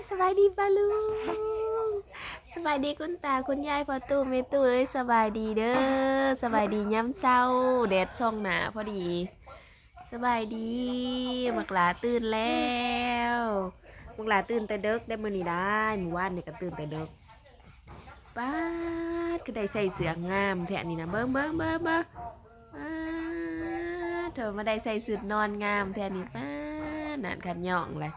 สบายดีปะลุงสบายดีคุณตาคุณยายพอตู้เมตู้เลยสบายดีเด้อสบายดีย้ำเช้าแดดช่องหนาพอดีสบายดีมักหลาตื่นแล้วมักหลาตื่นแต่เด็กได้มื้อนี้ได้หมู่บ้านเนี่ยก็ตื่นแต่เด็กป้าดก็ได้ใส่เสื้องามแท้นี่นะเบิ่งป้าดเธอมาได้ใส่สุดนอนงามแท้นี่ป้าดนั่นขันย่องเลย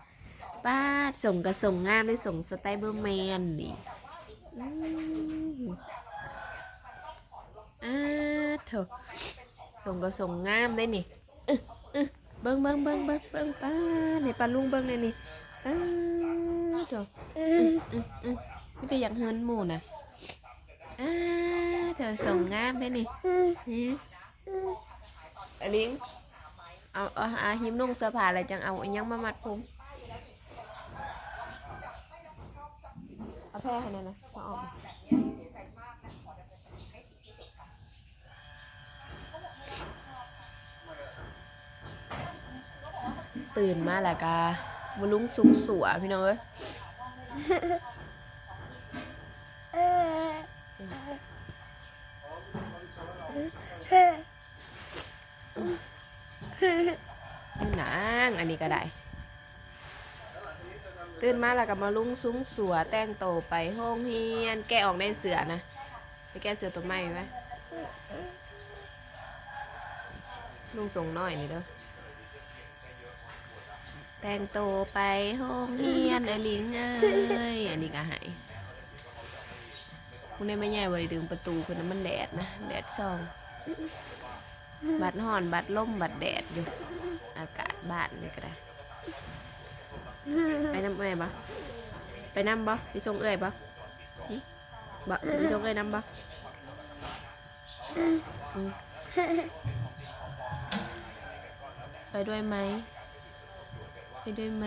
ป้าดส่งกระส่งงามได้ส่งสไตล์เบอร์แมนนี่อืมเถอะส่งกระส่งงามได้นี่เบิ่งป้าเนี่ยปลาลุงเบิ่งเลยนี่เถอะไม่ได้อยากเฮินหมู่นะเธอส่งงามได้นี่อันนี้เอาหิมนุ่งเสื้อผ้าอะไรจังเอาอันยังมามัดผมเอาแพร่ให้หน่อยนะพอออกตื่นมาแล้วก็มาลุงสุกสัวพี่น้องเอ้ยนางอันนี้ก็ได้ตื่นมาแล้วก็มาลุงซุ้งสัวแต่งโตไปห้องเฮียนแกะออกได้เสือนะไปแกะเสือตัวใหม่ไหมลุงส่งน้อยนี่เด้อแต่งโตไปห้องเฮียนไอ้ลิงเอ้ยอันนี้ก็หายคุณได้ไม่ใหญ่บริดึงประตูคือน้ำมันแดดนะแดดซองบัดห่อนบัดล่มบัดแดดอยู่อากาศบ้านนี่ก็ได้ไปน้ำเอ้ยบ่ไปน้ำบ่ไปส่งเอ้ยบ่บ่ไปส่งเอ้ยน้ำบ่ไปด้วยไหมไปด้วยไหม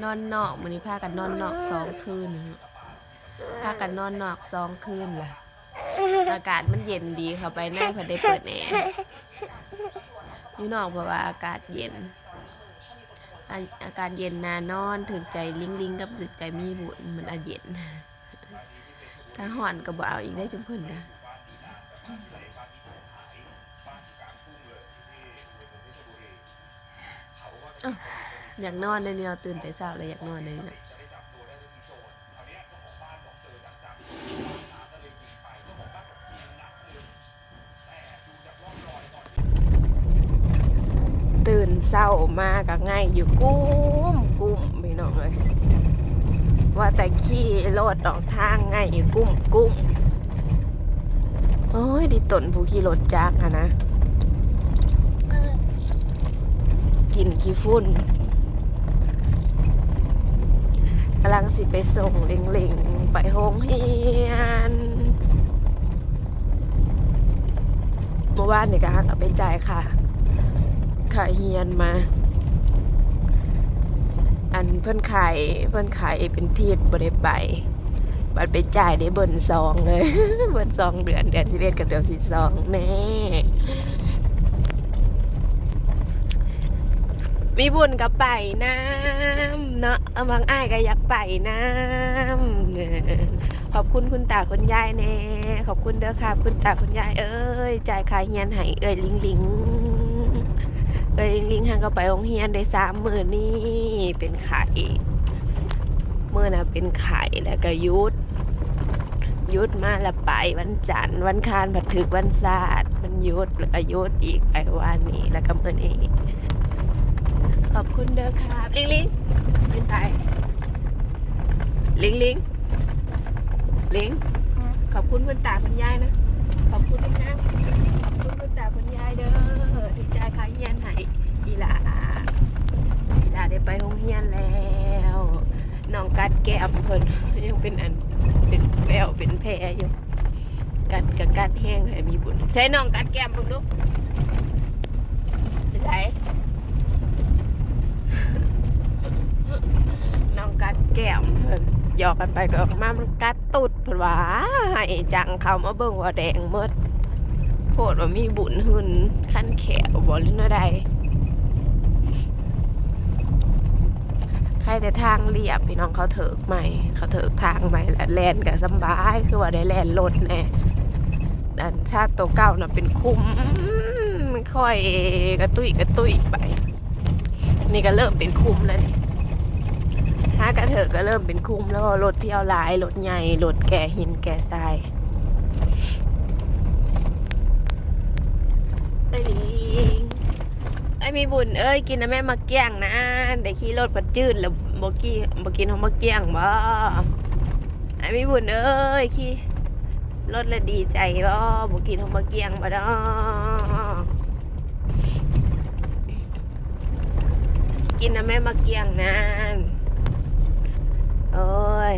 นอนนอกมื้อนี้พากันนอนนอก2 คืนพากันนอนนอก2 คืนล่ะอากาศมันเย็นดีเข้าไปในพอได้เปิดแอร์อยู่นอกเพราะว่าอากาศเย็นอากาศเย็นนานอนถึงใจลิงกับถึงใจมีบุญมันเย็นถ้าห่อนก็บ่เอาอีกได้จุ่มเพิ่นนะอยากนอนเลยเนี่ยตื่นแต่เช้าเลยอยากนอนเลยนะตื่นเช้ามาก็ง่ายอยู่กุ้มพี่น้องเลยว่าแต่ขี่รถออกทางง่ายอยู่กุ้มโอ้ยดิตนผู้ขี่รถจักรนะกินขี้ฝุ่นกำลังสิไปส่งเล็งไปโรงเรียนเมื่อวานนี่ก็หักไปจ่ายค่ะเฮียนมาอันเพิ่นขายเป็นทีดบ่ได้ไปบัดไปจ่ายได้เบิ่น2เลยเบิ่น2 เดือน11กับเดือน12แน่มีบุญกับไปน้ำเนาะบางอ้ายก็อยากไปน้ำขอบคุณคุณตาคุณยายแน่ขอบคุณเด้อค่ะคุณตาคุณยายเอ้ยจ่ายค่าเฮียนให้เอ้ยลิงหันก็ไปโรงเรียนได้3 มื้อนี่เป็นไข่เมื่อน่ะเป็นไข่แล้วก็หยุดมาแล้วไปวันจันทร์วันคานผัดถึกวันศาสตร์มันหยุดแล้วก็หยุดอีกไปวันนี้แล้วก็มื้อนี้ขอบคุณเด้อครับลิงอยู่ไสลิงขอบคุณคุณตาคุณยายนะขอบคุณนะขอบคุณคุณตาคุณยายเด้อที่จ่ายค่าเรียนให้อีหลาได้ไปโรงเรียนแล้วน้องกัดแก้มเพิ่นยังเป็นแป้วเป็นแผลอยู่กัดแห้งให้มีบุญใส่น้องกัดแก้มเพิ่นลูกใส่น้องกัดแก้มเพิ่นหยอกกันไปก็ออกมามันกัดตุดเพิ่นว่าให้จังเขามาเบิ่งว่าแดงหมดโคตรว่ามีบุญหุ่นขั้นแขวบ่หรือแนวใด แต่ทางเรียบพี่น้องเขาเถิกใหม่เขาเถิกทางใหม่และแลนก็สบายคือว่าได้แลนรถแน่ดันชาติตัวเก่าน่ะเป็นคุ้มค่อยกระตุ้ยไปนี่ก็เริ่มเป็นคุ้มแล้วนี่ถ้ากระเถิกก็เริ่มเป็นคุ้มแล้วรถเที่ยวหลายรถใหญ่รถแก่หินแก่ทรายไอ้มีบุญเอ้ยกินนะแม่มาเกี้ยงนะได้ขี่รถปัดจืดแล้วบ่กินของมาเกี้ยงบ่ไอ้มีบุญเอ้ยขี่รถแล้วดีใจบ่กินของมาเกี้ยงบ่ดอกินนะแม่มาเกี้ยงนะโอ้ย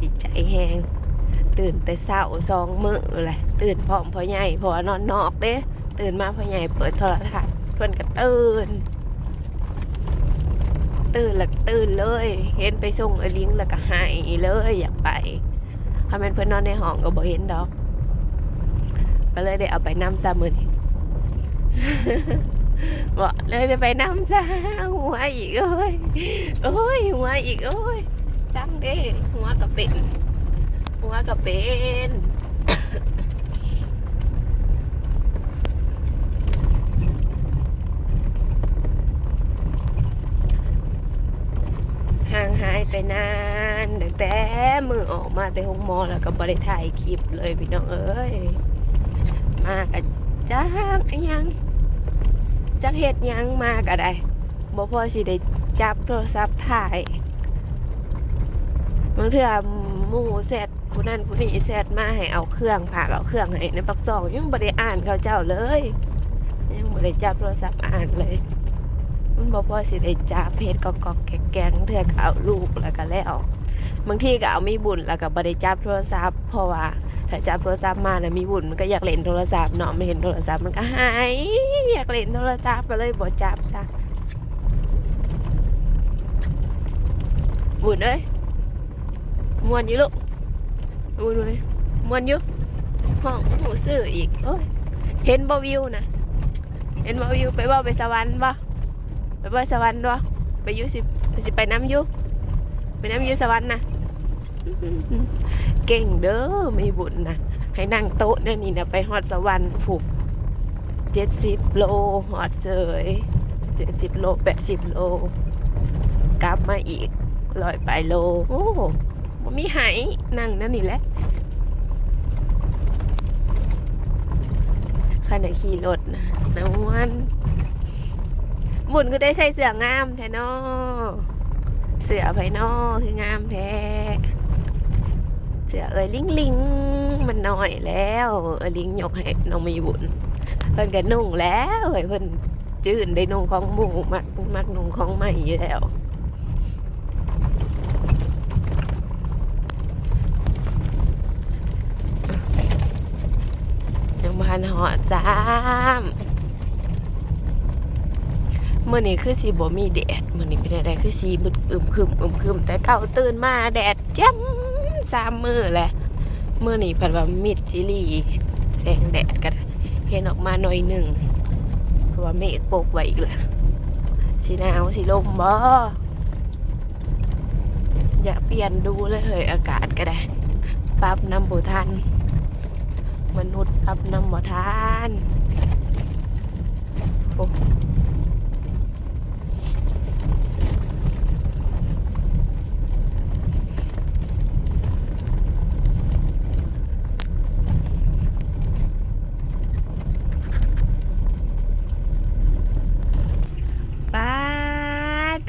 ดีใจแฮงตื่นแต่เช้า2 มื้อเลยตื่นพร้อมพ่อใหญ่เพราะว่านอนนอกเด้ตื่นมาพ่อใหญ่เปิดโทรทัศน์เพิ่นก็ตื่นแล้วตื่นเลยเห็นไปส่งไอ้ลิงแล้วก็หายเลยอยากไปถ้าแม่นเพิ่นนอนในห้องก็บ่เห็นดอกก็เลยได้เอาไปนำซะมื้อนี้ บ่เลยได้ไปนำซะหัวอีกโอ้ยหัวอีกโอ้ยจังเด้หัวก็เป็นห่างหายไปนานตั้งแต่มือออกมาแต่ห้องหมอแล้วก็บ่ได้ถ่ายคลิปเลยพี่น้องเอ้ยมากะจักยังจักเฮ็ดยังมากะได้บ่พอสิได้จับโทรศัพท์ถ่ายบางเทื่อหมู่แซดผู้นั้นผู้นี้แซดมาให้เอาเครื่องพากเอาเครื่องให้ในปักซองยังบ่ได้อ่านเขาเจ้าเลยยังบ่ได้จับโทรศัพท์อ่านเลยมันบ่พอสิได้จับเพจกอกแกงเทื่อก็เอาลูกแล้วก็แล้วบางทีก็เอามีบุญแล้วก็บ่ได้จับโทรศัพท์เพราะว่าถ้าจับโทรศัพท์มาน่ะมีบุญมันก็อยากเล่นโทรศัพท์เนาะไม่เห็นโทรศัพท์มันก็หายอยากเล่นโทรศัพท์ก็เลยบ่จับซะบุญเอ้ยม่วนอยู่ลูกบุญเลยม่วนอยู่ห้องหูซื่ออีกโอ้ยเห็นบ่วิวนะเห็นบ่วิวไปบ่ไปสวรรค์บ่ไปบ่สวรรค์บ่ไปอยู่สิไปน้ำอยู่ไปน้ำอยู่สวรรค์นะเก่งเด้อมีบุญนะให้นั่งโต๊ะนั่นนี่นะไปฮอดสวรรค์ผูก70 โลฮอดเสย70 โล80 โลกลับมาอีก100 ไปโลโอ้บ่มีหายนั่งนั่นนี่แหละขณะขี่รถนะน้ำวันบุญก็ได้ใส่เสื้องามแท้นอเสื้อไผนอคืองามแท้เสื้อเอ้ยลิงมันน้อยแล้วลิงยกให้น้องมีบุญเพิ่นก็นุ่งแล้วเพิ่นจื้นได้นุ่งของหมู่มักนุ่งของใหม่อยู่แล้วยังพันหอดซ้ำมื่อนี้คือสีบ่มีแดดมื่อนี้เป็นอะไรคือสีบึดอึมครึมแต่เก่าตื่นมาแดดจ้ำ3 มื้อแหละมื่อนี้ผัดว่ามิดจิลีแสงแดดกันเห็นออกมาหน่อยหนึ่งเพราะว่าเมฆปกไว้อีกแล้วสีหนาวสีลมบ่อยากเปลี่ยนดูเลยเฮ้ยอากาศก็ได้ปรับน้ำบ่ทันมนุษย์ปรับน้ำบ่ทันโอ้โ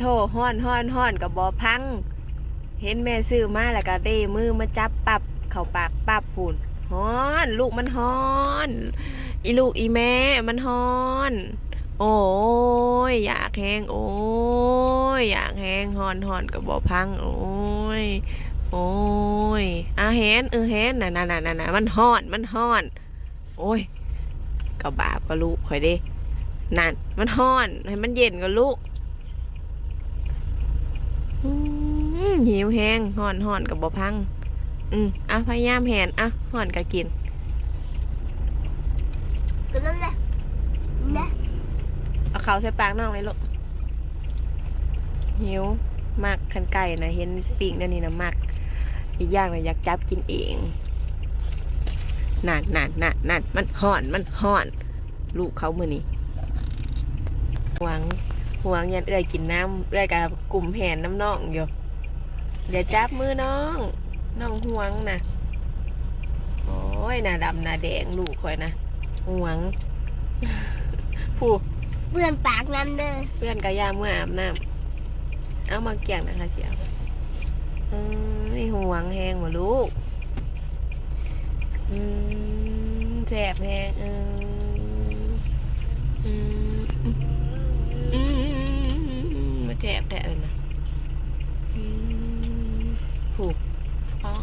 ถฮ้อนกับบอพังเห็นแม่ซื้อมาแล้วก็เด้มือมาจับปับเข้าปากปับพูนฮ้อนลูกมันฮ้อนอีลูกอีแม่มันฮ้อนโอ้ยอยากแห้งโอ้ยอยากแห้งฮ้อนกับบอพังโอ้ยแฮนแฮนน่ะมันฮ้อนโอ้ยกับบาปกับลูกข่อยเด้นั่นมันฮ้อนให้มันเย็นกับลูกหิวแห้งห่อนกับบ่พังพยายามแหนห่อนกับกินนั่นแหละเอาเขาใส่ปากน้องเลยลูกหิว มักคันไก่นะเห็นปิ้งนั่นนี่นะมักอีกอย่างนะอยากจับกินเองนั่นมันห่อนลูกเขามือนี่หวงยันเอื้อยกินน้ำเอื้อยกับกลุ่มแผ่นน้ำน้องอยู่เดี๋ยวจับมือน้องห่วงนะโอ้ยหน้าดำหน้าแดงลูกคอยนะห่วงผู้เปื่อนปากน้ำเด้อเพื่อนกะยาเมื่ออาบน้ำเอามาเกี่ยงนะคะเชียวห่วงแหงหมดลูกแสบแหงมาแสบแท้เลยนะผูกอ๋อ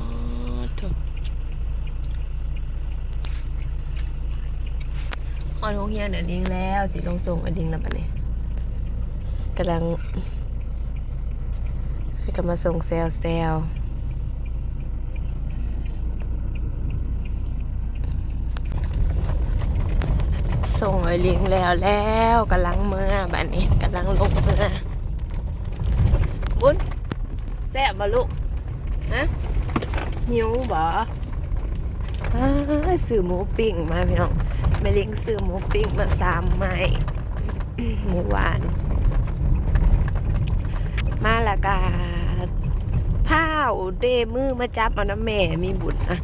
ถูกออนโรงเรียนอดิงแล้วสิลงส่งอดิงแล้วปะเนี่ยกำลังให้กำมาส่งแซวส่งไอ้ลิงแล้วกำลังเมื่อบัดนี้กำลังลงเมื่อบุญแซ่บบ่ลูกฮะหิวบ่ซื้อหมูปิ้งมาพี่น้องแม่ลิงซื้อหมูปิ้งมา3 ไม้หมูหวานมาละกาผ้าวเดมือมาจับเอาน้ำแม่มีบุญนะ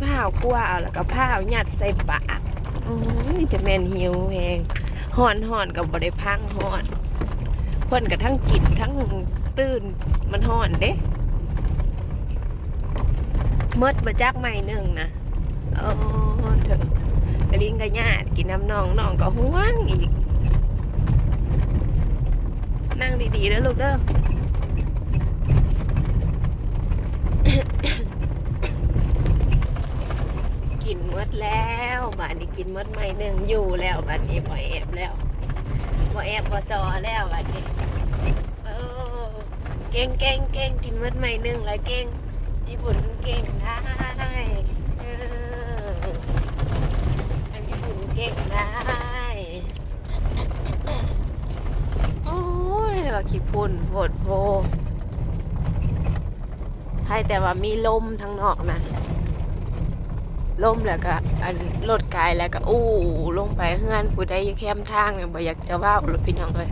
ผ้าวกลัวเอาแล้วก็ผ้าวยัดใส่ปากจะแม่นหิวแหงห่อนกับบริพังห่อนเพิ่นกับทั้งกินทั้งตื่นมันห่อนเด้มดมาจักไม่หนึ่งนะโอ้เถอะกระลิงกระญาติกินน้ำน้องก็ห่วงอีกนั่งดีๆแล้วลูกเด้อ กินมดแล้วบ้านนี้กินมดไม่หนึ่งอยู่แล้วบ้านนี้บ่แอบแล้วบ่แอบบ่ซอแล้วบ้านนี้เก่งกินมดไม่หนึ่งแล้วเก่งญี่ปุ่นเก่งได้ญี่ปุ่นเก่งได้โอ้ยว่าขี้ปุ่นโหดโพใครแต่ว่ามีลมทางนอกนะล่มแล้วก็อันรถกายแล้วก็ลงไปเฮือนผู้ใดอยู่แคมทางเนี่ยบ่อยากจะว่ารถพี่น้องเลย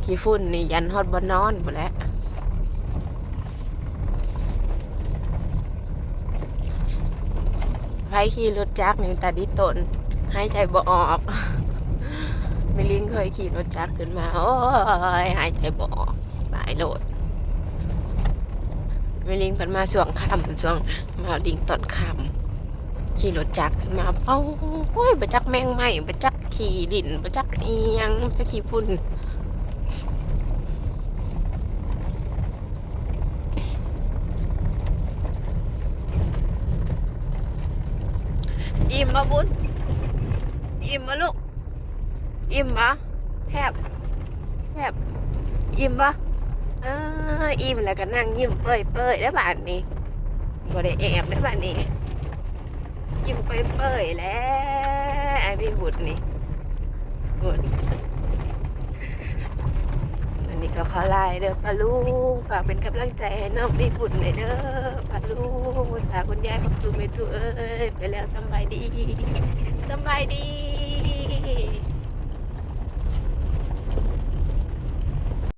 ขี้ฝุ่นนี่ยันฮอดบ่นอนหมดแล้วไผขี่รถจักรนี่ตาดิตนหายใจบ่ออกไม่ลิงเคยขี่รถจักรขึ้นมาโอ้ยหายใจบ่ออกตายโลดไปลิงพันมาช่วงค่ำช่วงมาลิงตอนค่ำขี่รถจักรขึ้นมาโอ้ยไปจักแมงไหมไปจักขี่ดินไปจักอียังไปขี่พุ่นอิ่มบ่บุญอิ่มบ่ลูกอิ่มบ่แซ่บอิ่มบ่อิ่มแล้วก็นั่งยิ้มเปื่อยได้บ้านนี้บ่ได้แอบได้บ้านนี้ยิ้มเปื่อยแล้วไอ้พี่บุตรนี่บุตรอันนี้ก็ขอไลน์เด้อป้าลุงฝากเป็นกำลังใจให้น้องพี่บุตรหน่อยเด้อป้าลุงตาคุณยายพักตูไม่ตูเอ้ยไปแล้วสบายดี